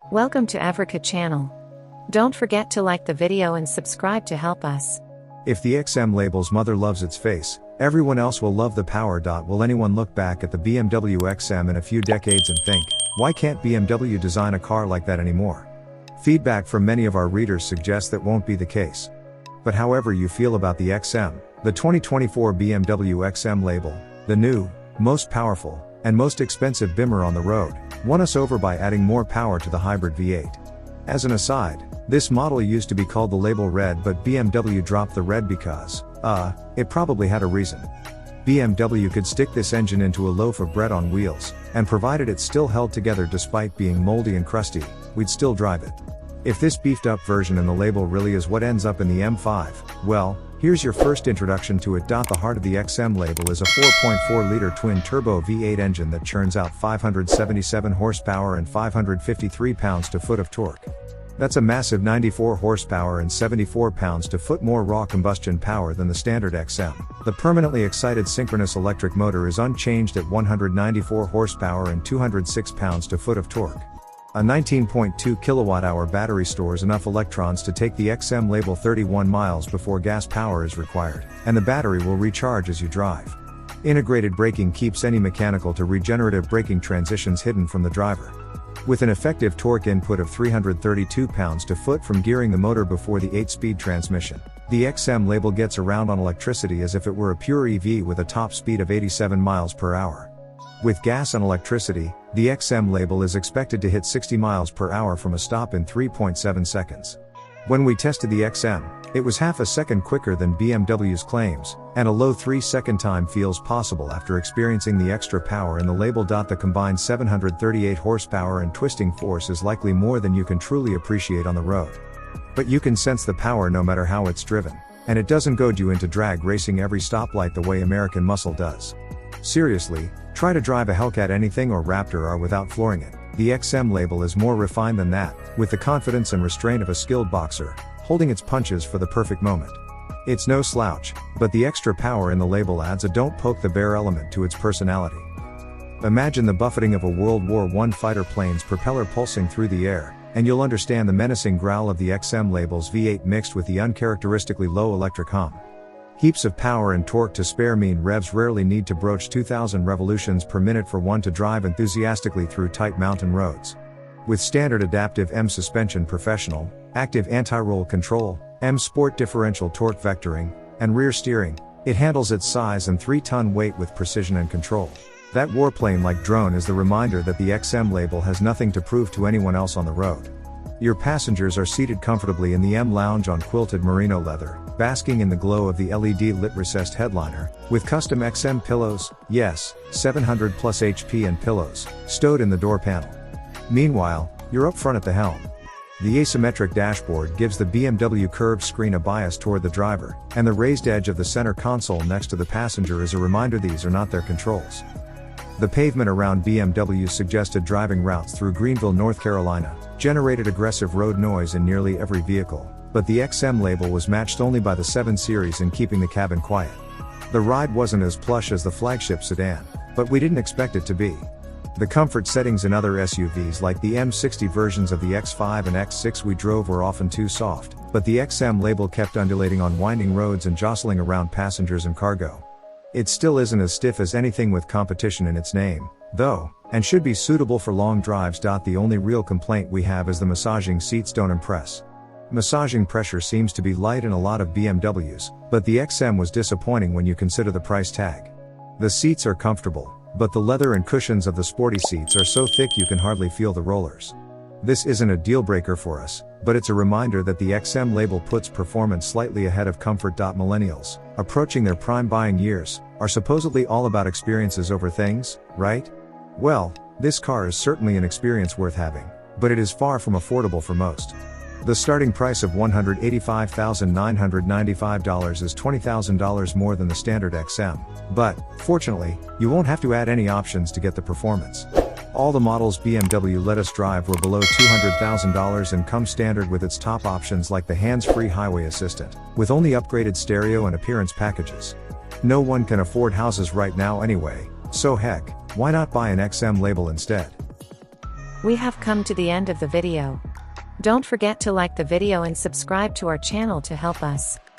Welcome to Africa channel. Don't forget to like the video and subscribe to help us. If the XM label's mother loves its face, everyone else will love the power. Will anyone look back at the BMW XM in a few decades and think, why can't BMW design a car like that anymore? Feedback from many of our readers suggests that won't be the case. But however you feel about the XM, the 2024 BMW XM label, the new, most powerful, and most expensive bimmer on the road, won us over by adding more power to the hybrid V8. As an aside, this model used to be called the label red, but BMW dropped the red because, it probably had a reason. BMW could stick this engine into a loaf of bread on wheels, and provided it still held together despite being moldy and crusty, we'd still drive it. If this beefed up version in the label really is what ends up in the M5, well, here's your first introduction to it. The heart of the XM label is a 4.4-liter twin-turbo V8 engine that churns out 577 horsepower and 553 pounds-to-foot of torque. That's a massive 94 horsepower and 74 pounds-to-foot more raw combustion power than the standard XM. The permanently excited synchronous electric motor is unchanged at 194 horsepower and 206 pounds-to-foot of torque. A 19.2 kilowatt-hour battery stores enough electrons to take the XM label 31 miles before gas power is required, and the battery will recharge as you drive. Integrated braking keeps any mechanical to regenerative braking transitions hidden from the driver. With an effective torque input of 332 pounds-to-foot from gearing the motor before the 8-speed transmission, the XM label gets around on electricity as if it were a pure EV with a top speed of 87 miles per hour. With gas and electricity, the XM label is expected to hit 60 miles per hour from a stop in 3.7 seconds. When we tested the XM, it was half a second quicker than BMW's claims, and a low 3-second time feels possible after experiencing the extra power in the label. The combined 738 horsepower and twisting force is likely more than you can truly appreciate on the road. But you can sense the power no matter how it's driven, and it doesn't goad you into drag racing every stoplight the way American muscle does. Seriously, try to drive a Hellcat anything or Raptor R without flooring it. The XM label is more refined than that, with the confidence and restraint of a skilled boxer, holding its punches for the perfect moment. It's no slouch, but the extra power in the label adds a don't poke the bear element to its personality. Imagine the buffeting of a World War I fighter plane's propeller pulsing through the air, and you'll understand the menacing growl of the XM label's V8 mixed with the uncharacteristically low electric hum. Heaps of power and torque to spare mean revs rarely need to broach 2,000 revolutions per minute for one to drive enthusiastically through tight mountain roads. With standard adaptive M suspension, professional, active anti-roll control, M sport differential torque vectoring, and rear steering, it handles its size and 3-ton weight with precision and control. That warplane-like drone is the reminder that the XM label has nothing to prove to anyone else on the road. Your passengers are seated comfortably in the M lounge on quilted merino leather, basking in the glow of the LED-lit recessed headliner, with custom XM pillows, yes, 700 plus HP and pillows, stowed in the door panel. Meanwhile, you're up front at the helm. The asymmetric dashboard gives the BMW curved screen a bias toward the driver, and the raised edge of the center console next to the passenger is a reminder these are not their controls. The pavement around BMW's suggested driving routes through Greenville, North Carolina, generated aggressive road noise in nearly every vehicle, but the XM label was matched only by the 7 Series in keeping the cabin quiet. The ride wasn't as plush as the flagship sedan, but we didn't expect it to be. The comfort settings in other SUVs like the M60 versions of the X5 and X6 we drove were often too soft, but the XM label kept undulating on winding roads and jostling around passengers and cargo. It still isn't as stiff as anything with competition in its name, though, and should be suitable for long drives. The only real complaint we have is the massaging seats don't impress. Massaging pressure seems to be light in a lot of BMWs, but the XM was disappointing when you consider the price tag. The seats are comfortable, but the leather and cushions of the sporty seats are so thick you can hardly feel the rollers. This isn't a deal breaker for us, but it's a reminder that the XM label puts performance slightly ahead of comfort. Millennials, approaching their prime buying years, are supposedly all about experiences over things, right? Well, this car is certainly an experience worth having, but it is far from affordable for most. The starting price of $185,995 is $20,000 more than the standard XM, but, fortunately, you won't have to add any options to get the performance. All the models BMW let us drive were below $200,000 and come standard with its top options like the hands-free highway assistant, with only upgraded stereo and appearance packages. No one can afford houses right now anyway, so heck, why not buy an XM label instead? We have come to the end of the video. Don't forget to like the video and subscribe to our channel to help us.